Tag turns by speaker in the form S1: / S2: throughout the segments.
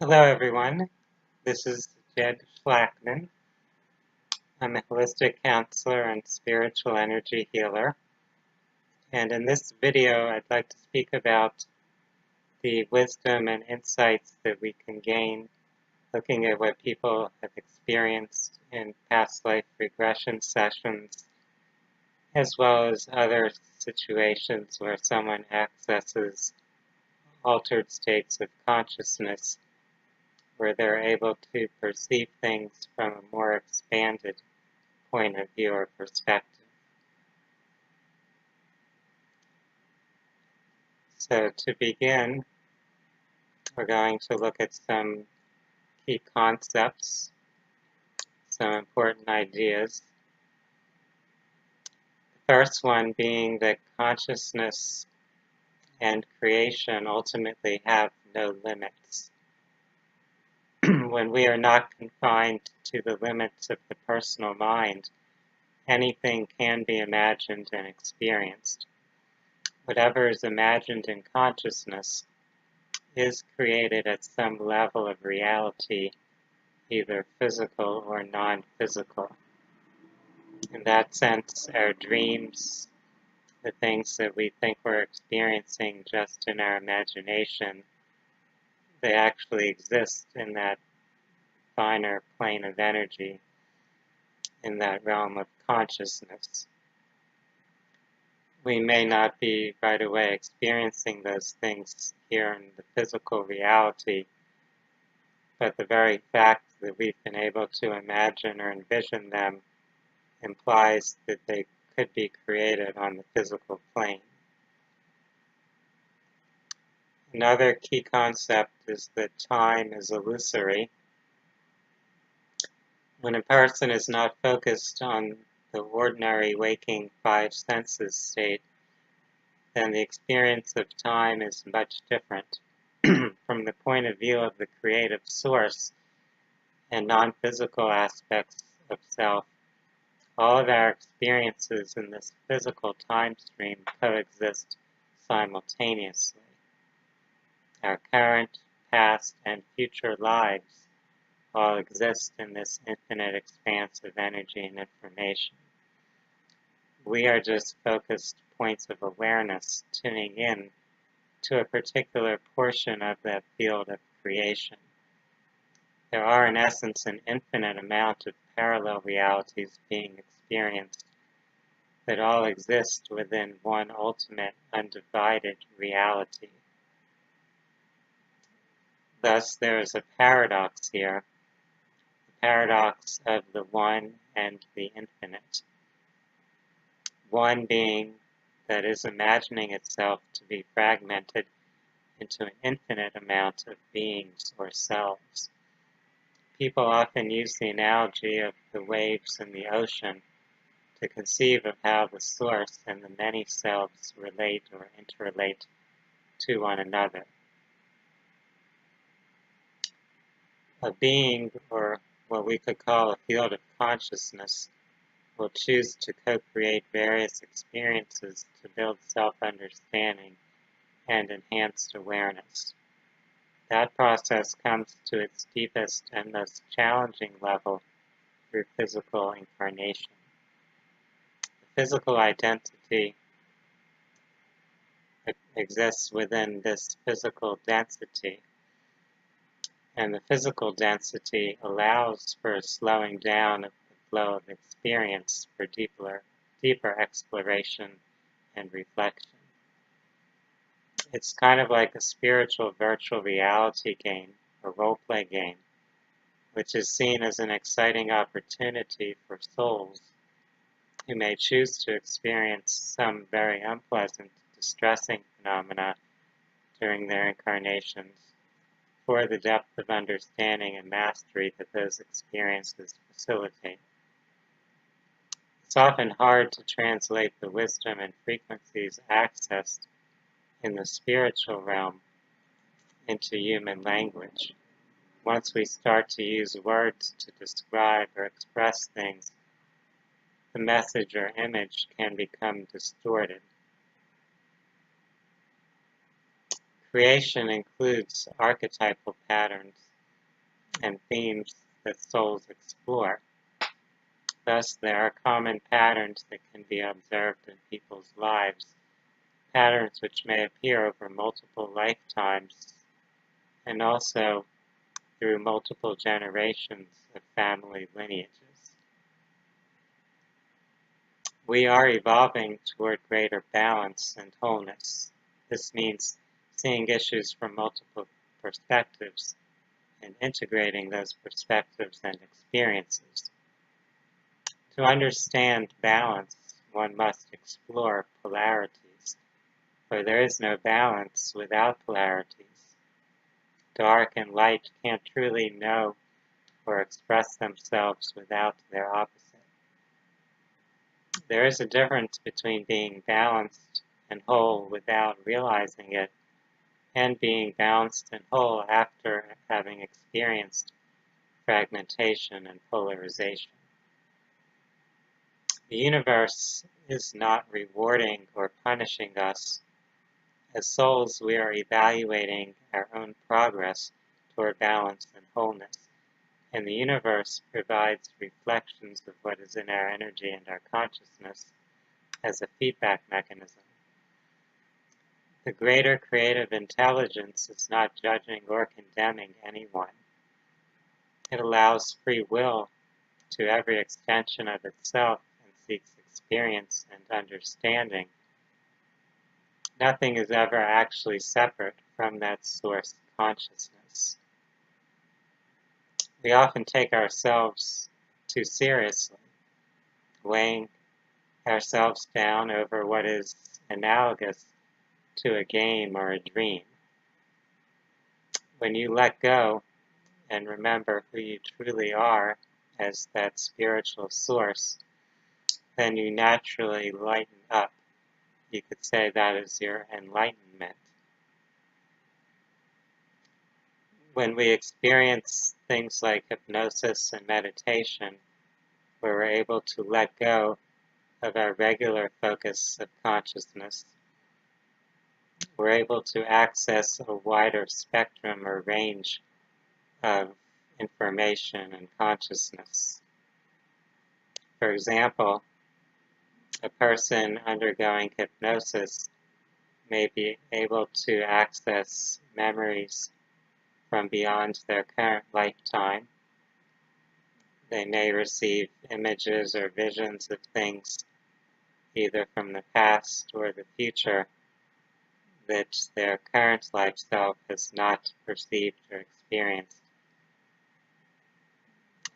S1: Hello everyone, this is Jed Shlackman. I'm a holistic counselor and spiritual energy healer, and in this video I'd like to speak about the wisdom and insights that we can gain looking at what people have experienced in past life regression sessions, as well as other situations where someone accesses altered states of consciousness where they're able to perceive things from a more expanded point of view or perspective. So to begin, we're going to look at some key concepts, some important ideas. The first one being that consciousness and creation ultimately have no limits. When we are not confined to the limits of the personal mind, anything can be imagined and experienced. Whatever is imagined in consciousness is created at some level of reality, either physical or non-physical. In that sense, our dreams, the things that we think we're experiencing just in our imagination, they actually exist in that finer plane of energy, in that realm of consciousness. We may not be right away experiencing those things here in the physical reality, but the very fact that we've been able to imagine or envision them implies that they could be created on the physical plane. Another key concept is that time is illusory. When a person is not focused on the ordinary waking five senses state, then the experience of time is much different. From the point of view of the creative source and non-physical aspects of self, all of our experiences in this physical time stream coexist simultaneously. Our current, past, and future lives all exist in this infinite expanse of energy and information. We are just focused points of awareness tuning in to a particular portion of that field of creation. There are, in essence, an infinite amount of parallel realities being experienced that all exist within one ultimate, undivided reality. Thus, there is a paradox here, the paradox of the one and the infinite. One being that is imagining itself to be fragmented into an infinite amount of beings or selves. People often use the analogy of the waves in the ocean to conceive of how the source and the many selves relate or interrelate to one another. A being, or what we could call a field of consciousness, will choose to co-create various experiences to build self-understanding and enhanced awareness. That process comes to its deepest and most challenging level through physical incarnation. The physical identity exists within this physical density, and the physical density allows for a slowing down of the flow of experience for deeper exploration and reflection. It's kind of like a spiritual virtual reality game, a role-play game, which is seen as an exciting opportunity for souls who may choose to experience some very unpleasant, distressing phenomena during their incarnations for the depth of understanding and mastery that those experiences facilitate. It's often hard to translate the wisdom and frequencies accessed in the spiritual realm into human language. Once we start to use words to describe or express things, the message or image can become distorted. Creation includes archetypal patterns and themes that souls explore. Thus, there are common patterns that can be observed in people's lives, patterns which may appear over multiple lifetimes and also through multiple generations of family lineages. We are evolving toward greater balance and wholeness. This means seeing issues from multiple perspectives and integrating those perspectives and experiences. To understand balance, one must explore polarities, for there is no balance without polarities. Dark and light can't truly know or express themselves without their opposite. There is a difference between being balanced and whole without realizing it, and being balanced and whole after having experienced fragmentation and polarization. The universe is not rewarding or punishing us. As souls, we are evaluating our own progress toward balance and wholeness, and the universe provides reflections of what is in our energy and our consciousness as a feedback mechanism. The greater creative intelligence is not judging or condemning anyone. It allows free will to every extension of itself and seeks experience and understanding. Nothing is ever actually separate from that source consciousness. We often take ourselves too seriously, weighing ourselves down over what is analogous to a game or a dream. When you let go and remember who you truly are as that spiritual source, then you naturally lighten up. You could say that is your enlightenment. When we experience things like hypnosis and meditation, where we're able to let go of our regular focus of consciousness, we're able to access a wider spectrum or range of information and consciousness. For example, a person undergoing hypnosis may be able to access memories from beyond their current lifetime. They may receive images or visions of things either from the past or the future that their current life self has not perceived or experienced.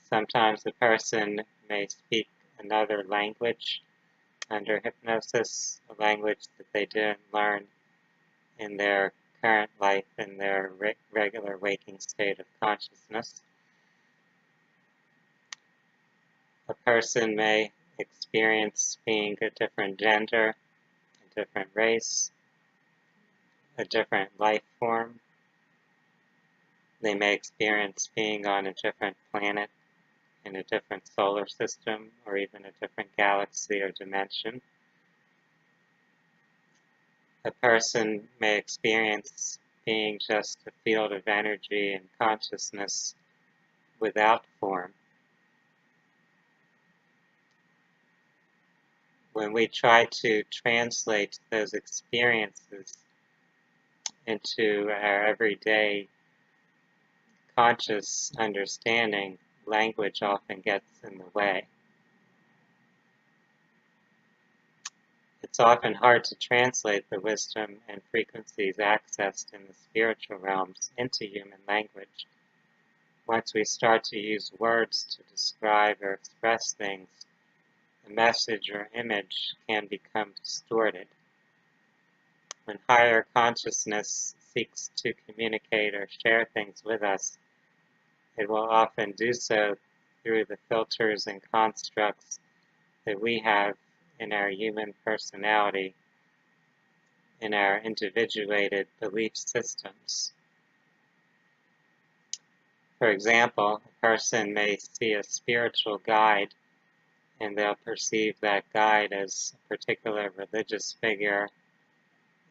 S1: Sometimes the person may speak another language under hypnosis, a language that they didn't learn in their current life, in their regular waking state of consciousness. A person may experience being a different gender, a different race, a different life form. They may experience being on a different planet, in a different solar system, or even a different galaxy or dimension. A person may experience being just a field of energy and consciousness without form. When we try to translate those experiences into our everyday conscious understanding, language often gets in the way. It's often hard to translate the wisdom and frequencies accessed in the spiritual realms into human language. Once we start to use words to describe or express things, the message or image can become distorted. When higher consciousness seeks to communicate or share things with us, it will often do so through the filters and constructs that we have in our human personality, in our individuated belief systems. For example, a person may see a spiritual guide and they'll perceive that guide as a particular religious figure,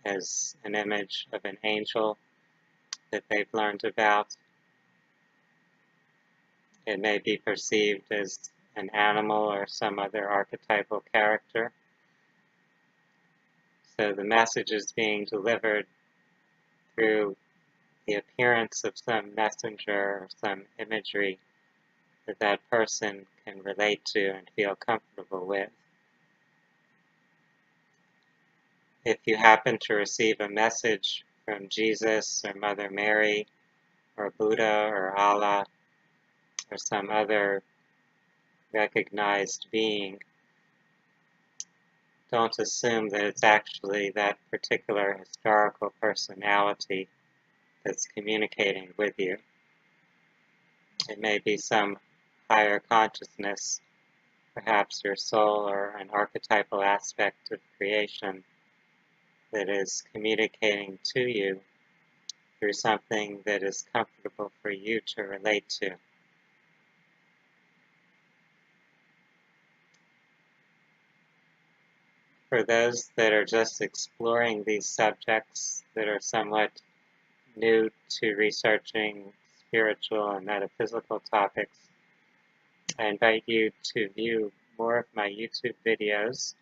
S1: as an image of an angel that they've learned about. It may be perceived as an animal or some other archetypal character. So the message is being delivered through the appearance of some messenger or some imagery that that person can relate to and feel comfortable with. If you happen to receive a message from Jesus or Mother Mary or Buddha or Allah or some other recognized being, don't assume that it's actually that particular historical personality that's communicating with you. It may be some higher consciousness, perhaps your soul or an archetypal aspect of creation that is communicating to you through something that is comfortable for you to relate to. For those that are just exploring these subjects, that are somewhat new to researching spiritual and metaphysical topics, I invite you to view more of my YouTube videos.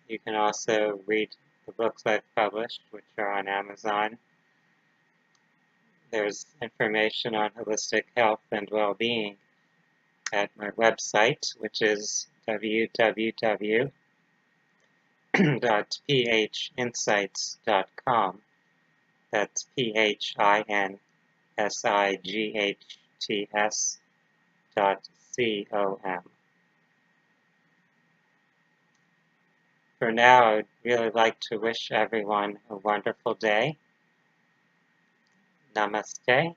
S1: You can also read the books I've published, which are on Amazon. There's information on holistic health and well-being at my website, which is www.phinsights.com. That's PHINSIGHTS.com. For now, I'd really like to wish everyone a wonderful day. Namaste.